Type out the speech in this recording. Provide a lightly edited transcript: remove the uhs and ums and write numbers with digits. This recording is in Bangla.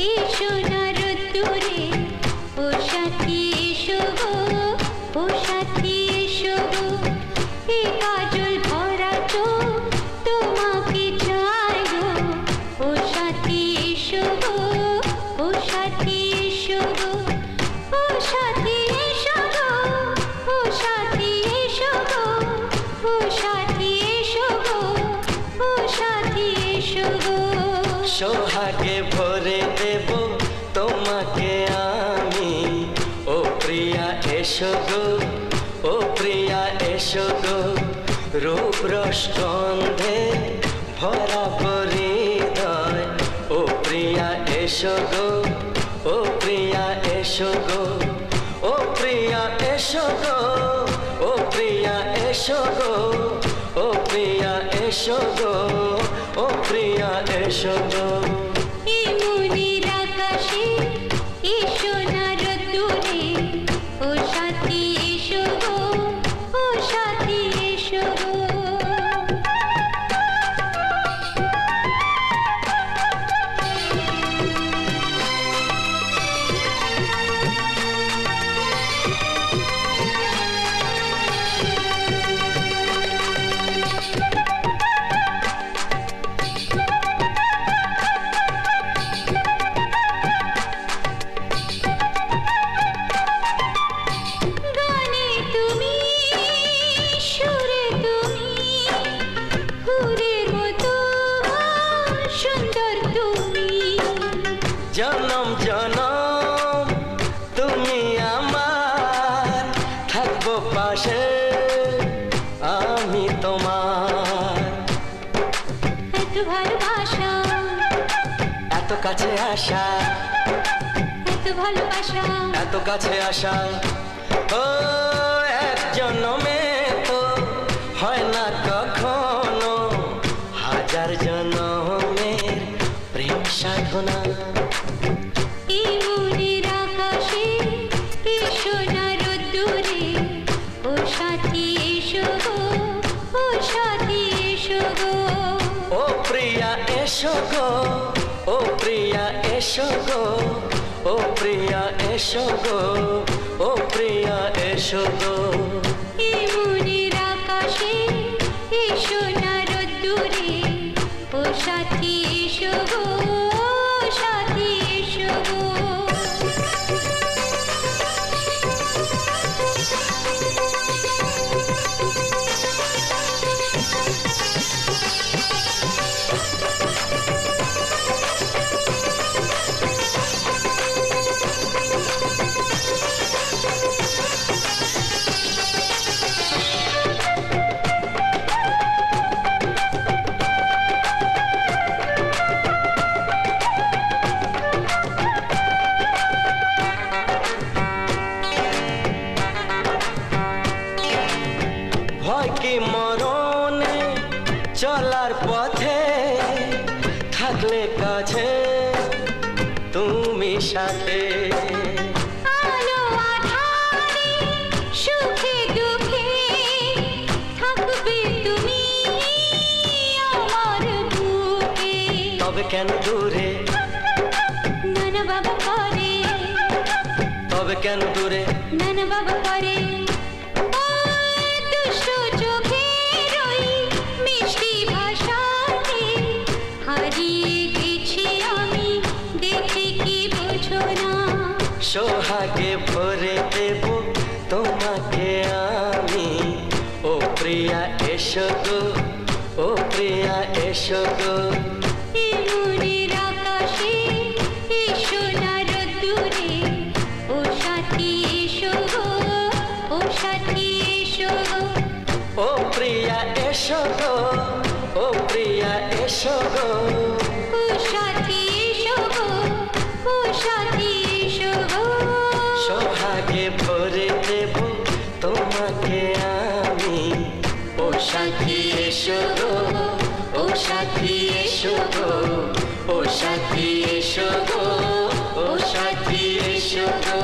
এসো না রোদ্দুরে, ও সাথী এসো গো, ও সাথী এসো গো, এ কাজল ভরা চোখ তোমাকে চাই গো, ও সাথী এসো গো, ও সাথী এসো গো, ও সাথী এসো গো, ও সাথী এসো গো, ও সাথী এসো গো, ও সাথী এসো গো। সোহাগে ভরে দেব তোমাকে আমি, ও প্রিয়া এসো গো, ও প্রিয়া এসো গো, রূপ রস গন্ধে ভরা হৃদয়, ও প্রিয়া এসো গো, ও প্রিয়া এসো গো, ও প্রিয়া এসো গো, ও প্রিয়া এসো গো, ও প্রিয়া এসো গো, ও প্রিয়া এসো গো। এই মনের আকাশে এসো না রোদ্দুরে, ও সাথী এসো গো, ও সাথী এসো গো। গানে তুমি, সুরে তুমি, ফুলের মতো সুন্দর তুমি। জনম জনম তুমি আমার, থাকবো পাশে আমি তোমার। এত ভালোবাসা, এত কাছে আসা, এত ভালোবাসা, এত কাছে আসা, ও এক জন্মে তো হয় না কখনো, হাজার জন্মের প্রেম সাধনা। এই মনের আকাশে এসো না রোদ্দুরে, ও সাথী এসো গো, ও সাথী এসো গো। ও প্রিয়া এসো গো, ও প্রিয়া এসো গো, ও প্রিয়া এসো গো, ও প্রিয়া এসো গো। এই মনের আকাশে এসো না রোদ্দুরে, ও সাথী এসো গো, ও সাথী এসো গো। ভয় কি মরণে চলার পথে, থাকলে কাছে তুমি সাথে। আলো আঁধারে, সুখে দুঃখে, থাকবে তুমি আমার বুকে। তবে কেন দূরে, নানা বাবা করে, তবে কেন দূরে, নানা বাবা করে। ও দুষ্ট চোখের ওই মিষ্টি ভাষাতে হারিয়ে গেছি আমি, দেখে কি বোঝো না। সোহাগে ভরে দেব তোমাকে আমি, ও প্রিয়া এসো গো, ও প্রিয়া এসো গো। এই মনের আকাশে এসো না রোদ্দুরে, ও সাথী এসো গো, ও সাথী এসো গো। ও প্রিয়া এসো গো, ও প্রিয়া এসো গো, ও সাথী এসো গো, ও সাথী এসো গো। সোহাগে ভরে দেব তোমাকে আমি, ও সাথী এসো গো, ও সাথী এসো গো, ও সাথী এসো গো, ও সাথী এসো গো।